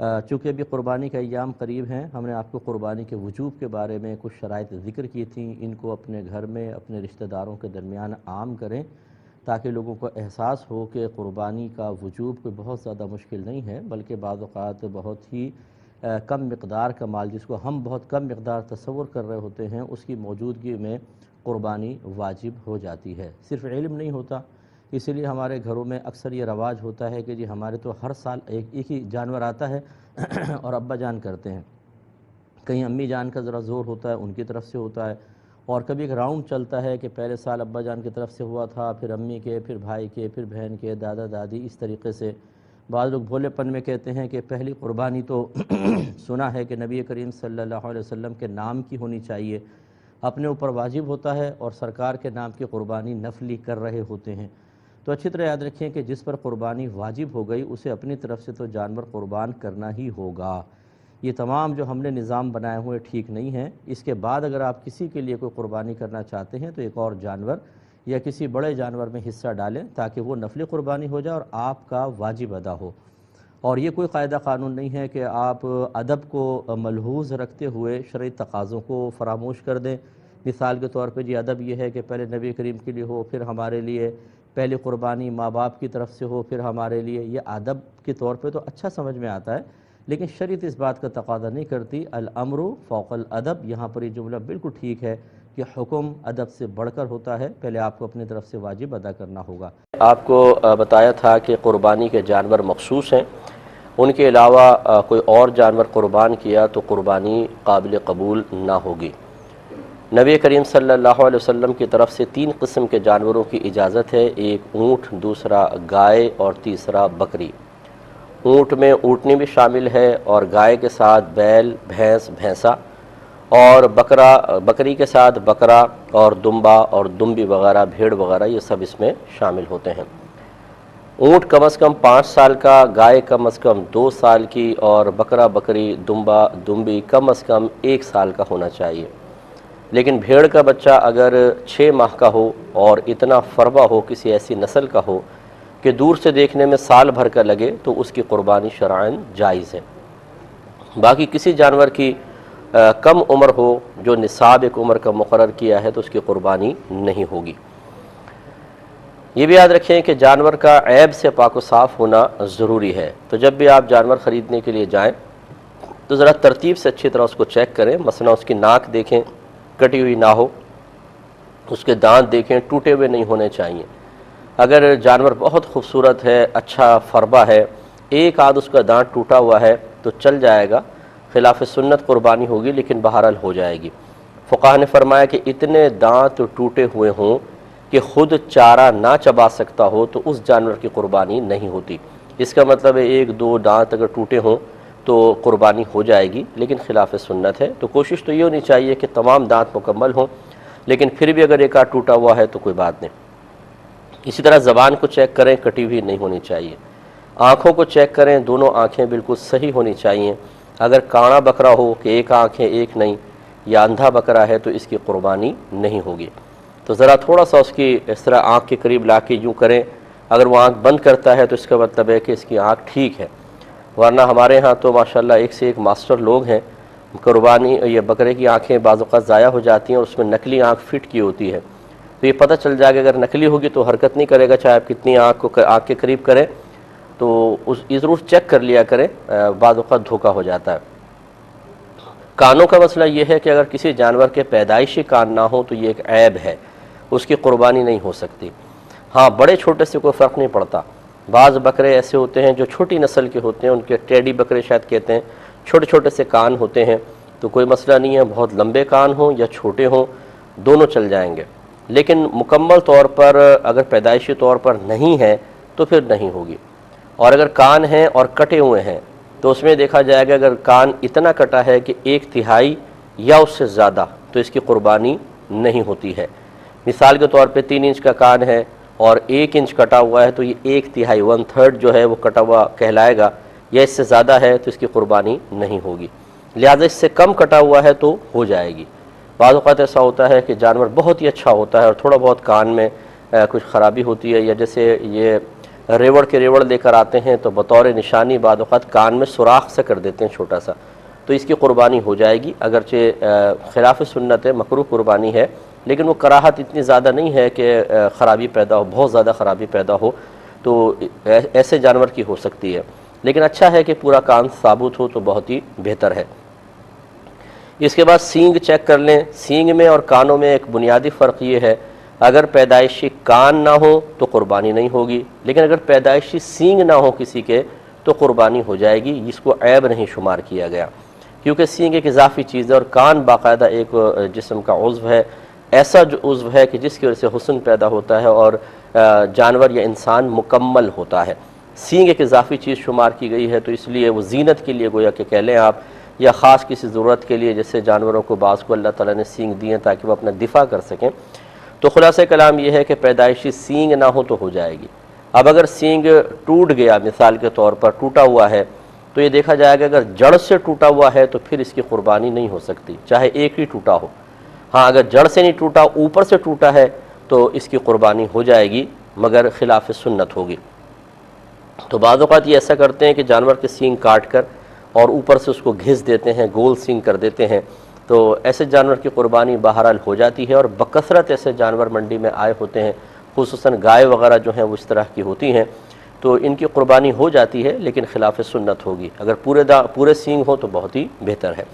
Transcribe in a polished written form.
चूँकि अभी क़ुरबानी का अय्याम करीब हैं, हमने आपको क़ुरबानी के वजूब के बारे में कुछ शराइत ज़िक्र की थी। इनको अपने घर में अपने रिश्तेदारों के दरमियान आम करें ताकि लोगों को एहसास हो कि क़ुरबानी का वजूब कोई बहुत ज़्यादा मुश्किल नहीं है, बल्कि बाज़ औक़ात बहुत ही कम मिक़दार का माल, जिसको हम बहुत कम मिक़दार तस्वुर कर रहे होते हैं, उसकी मौजूदगी में क़ुरबानी वाजिब हो जाती है। सिर्फ़ इल्म नहीं होता, इसीलिए हमारे घरों में अक्सर ये रवाज होता है कि जी हमारे तो हर साल एक ही जानवर आता है और अब्बा जान करते हैं। कहीं अम्मी जान का ज़रा ज़ोर होता है, उनकी तरफ से होता है, और कभी एक राउंड चलता है कि पहले साल अब्बा जान की तरफ से हुआ था, फिर अम्मी के, फिर भाई के, फिर बहन के, दादा दादी, इस तरीक़े से। बाज़ लोग भोलेपन में कहते हैं कि पहली क़ुरबानी तो सुना है कि नबी करीम सल्लल्लाहु अलैहि वसल्लम के नाम की होनी चाहिए, अपने ऊपर वाजिब होता है, और सरकार के नाम की क़ुरबानी नफली कर रहे होते हैं। तो अच्छी तरह याद रखें कि जिस पर क़ुरबानी वाजिब हो गई उसे अपनी तरफ से तो जानवर क़ुरबान करना ही होगा। ये तमाम जो हमने निज़ाम बनाए हुए ठीक नहीं हैं। इसके बाद अगर आप किसी के लिए कोई क़ुरबानी करना चाहते हैं तो एक और जानवर या किसी बड़े जानवर में हिस्सा डालें ताकि वो नफली क़ुरबानी हो जाए और आपका वाजिब अदा हो। और ये कोई कायदा क़ानून नहीं है कि आप अदब को मलहूज़ रखते हुए शरई तकाज़ों को फरामोश कर दें। मिसाल के तौर पर जी अदब यह है कि पहले नबी करीम के लिए हो, फिर हमारे लिए, पहले क़ुरबानी माँ बाप की तरफ से हो, फिर हमारे लिए। ये अदब के तौर पे तो अच्छा समझ में आता है, लेकिन शरीयत इस बात का तकाज़ा नहीं करती। अल अम्रु फ़ौक़ल अदब, यहाँ पर ये जुमला बिल्कुल ठीक है कि हुक्म अदब से बढ़कर होता है, पहले आपको अपनी तरफ से वाजिब अदा करना होगा। आपको बताया था कि क़ुरबानी के जानवर मख़सूस हैं, उनके अलावा कोई और जानवर क़ुरबान किया तो क़ुरबानी काबिल कबूल ना होगी। नबी करीम सल्लल्लाहु अलैहि वसल्लम की तरफ से 3 किस्म के जानवरों की इजाज़त है, एक ऊँट, दूसरा गाय और तीसरा बकरी। ऊँट में ऊँटनी भी शामिल है, और गाय के साथ बैल, भैंस, भैंसा, और बकरी के साथ बकरा और दुम्बा और दुम्बी वगैरह, भेड़ वगैरह, ये सब इसमें शामिल होते हैं। ऊँट कम से कम 5 साल का, गाय कम से कम 2 साल की, और बकरा, बकरी, दुम्बा, दुम्बी कम से कम 1 साल का होना चाहिए। लेकिन भेड़ का बच्चा अगर 6 माह का हो और इतना फरवा हो, किसी ऐसी नस्ल का हो कि दूर से देखने में साल भर का लगे, तो उसकी क़ुरबानी शरअन जायज़ है। बाकी किसी जानवर की कम उम्र हो, जो निसाब एक उम्र का मुकर्रर किया है, तो उसकी क़ुरबानी नहीं होगी। ये भी याद रखें कि जानवर का ऐब से पाक व साफ़ होना ज़रूरी है। तो जब भी आप जानवर ख़रीदने के लिए जाएँ तो ज़रा तरतीब से अच्छी तरह उसको चेक करें। मसलन उसकी नाक देखें, कटी हुई ना हो, उसके दांत देखें, टूटे हुए नहीं होने चाहिए। अगर जानवर बहुत खूबसूरत है, अच्छा फरबा है, एक आध उसका दांत टूटा हुआ है तो चल जाएगा, खिलाफ सुन्नत क़ुरबानी होगी, लेकिन बहरहाल हो जाएगी। फ़ुक़हा ने फरमाया कि इतने दांत टूटे हुए हों कि ख़ुद चारा ना चबा सकता हो तो उस जानवर की क़ुरबानी नहीं होती। इसका मतलब है 1-2 दांत अगर टूटे हों तो क़ुरबानी हो जाएगी, लेकिन खिलाफ सुन्नत है। तो कोशिश तो ये होनी चाहिए कि तमाम दांत मुकम्मल हों, लेकिन फिर भी अगर एक आध टूटा हुआ है तो कोई बात नहीं। इसी तरह ज़बान को चेक करें, कटी हुई नहीं होनी चाहिए। आँखों को चेक करें, दोनों आँखें बिल्कुल सही होनी चाहिए। अगर काड़ा बकरा हो कि एक आँख है एक नहीं, या अंधा बकरा है, तो इसकी क़ुरबानी नहीं होगी। तो ज़रा थोड़ा सा उसकी इस तरह आँख के करीब ला के यूँ करें, अगर वो आँख बंद करता है तो इसका मतलब है कि इसकी आँख ठीक है। वरना हमारे यहाँ तो माशाल्लाह एक से एक मास्टर लोग हैं, क़ुरबानी ये बकरे की आँखें बाज़ औक़ात ज़ाया हो जाती हैं और उसमें नकली आँख फिट की होती है, तो ये पता चल जाएगा अगर नकली होगी तो हरकत नहीं करेगा, चाहे आप कितनी आँख के करीब करें। तो ये ज़रूर चेक कर लिया करें, बाज़ औक़ात धोखा हो जाता है। कानों का मसला ये है कि अगर किसी जानवर के पैदाइशी कान ना हो तो ये एक ऐब है, उसकी क़ुरबानी नहीं हो सकती। हाँ, बड़े छोटे से कोई फ़र्क नहीं पड़ता। बाज़ बकरे ऐसे होते हैं जो छोटी नस्ल के होते हैं, उनके टेडी बकरे शायद कहते हैं, छोटे छोटे से कान होते हैं, तो कोई मसला नहीं है, बहुत लंबे कान हों या छोटे हों, दोनों चल जाएंगे। लेकिन मुकम्मल तौर पर अगर पैदाइशी तौर पर नहीं है तो फिर नहीं होगी। और अगर कान हैं और कटे हुए हैं तो उसमें देखा जाएगा अगर कान इतना कटा है कि 1/3 या उससे ज़्यादा, तो इसकी क़ुरबानी नहीं होती है। मिसाल के तौर पे 3 इंच का कान है और 1 इंच कटा हुआ है, तो ये 1/3 1/3 जो है वो कटा हुआ कहलाएगा, या इससे ज़्यादा है तो इसकी क़ुरबानी नहीं होगी। लिहाजा इससे कम कटा हुआ है तो हो जाएगी। बाज़ औक़ात ऐसा होता है कि जानवर बहुत ही अच्छा होता है और थोड़ा बहुत कान में कुछ ख़राबी होती है, या जैसे ये रेवड़ के रेवड़ लेकर आते हैं तो बतौर निशानी बाद वक़्त कान में सुराख से कर देते हैं छोटा सा, तो इसकी कुर्बानी हो जाएगी। अगरचे खिलाफ सुन्नत है, मकरूह कुर्बानी है, लेकिन वो कराहत इतनी ज़्यादा नहीं है कि ख़राबी पैदा हो, बहुत ज़्यादा ख़राबी पैदा हो, तो ऐसे जानवर की हो सकती है। लेकिन अच्छा है कि पूरा कान साबुत हो तो बहुत ही बेहतर है। इसके बाद सींग चेक कर लें। सींग में और कानों में एक बुनियादी फ़र्क ये है, अगर पैदाइशी कान ना हो तो कुर्बानी नहीं होगी, लेकिन अगर पैदाइशी सींग ना हो किसी के तो कुर्बानी हो जाएगी। इसको ऐब नहीं शुमार किया गया, क्योंकि सींग एक इजाफी चीज़ है और कान बाकायदा एक जिस्म का उज़्व है, ऐसा जो उज़्व है कि जिसकी वजह से हुस्न पैदा होता है और जानवर या इंसान मुकम्मल होता है। सींग एक इजाफी चीज़ शुमार की गई है, तो इसलिए वो जीनत के लिए गोया कि कह लें आप, या ख़ास किसी ज़रूरत के लिए, जैसे जानवरों को बाज़ को अल्लाह ताला ने सींग दिए ताकि वो अपना दिफा कर सकें। तो खुलासा कलाम यह है कि पैदाइशी सींग ना हो तो हो जाएगी। अब अगर सींग टूट गया, मिसाल के तौर पर टूटा हुआ है, तो ये देखा जाएगा अगर जड़ से टूटा हुआ है तो फिर इसकी कुर्बानी नहीं हो सकती, चाहे एक ही टूटा हो। हाँ, अगर जड़ से नहीं टूटा, ऊपर से टूटा है तो इसकी कुर्बानी हो जाएगी, मगर खिलाफ सुन्नत होगी। तो बाज़ औक़ात ये ऐसा करते हैं कि जानवर के सींग काट कर और ऊपर से उसको घिस देते हैं, गोल सींग कर देते हैं, तो ऐसे जानवर की कुर्बानी बहरहाल हो जाती है। और बकसरत ऐसे जानवर मंडी में आए होते हैं, खुसूसन गाय वगैरह जो हैं वो इस तरह की होती हैं, तो इनकी कुर्बानी हो जाती है, लेकिन खिलाफ सुन्नत होगी। अगर पूरे सींग हो तो बहुत ही बेहतर है।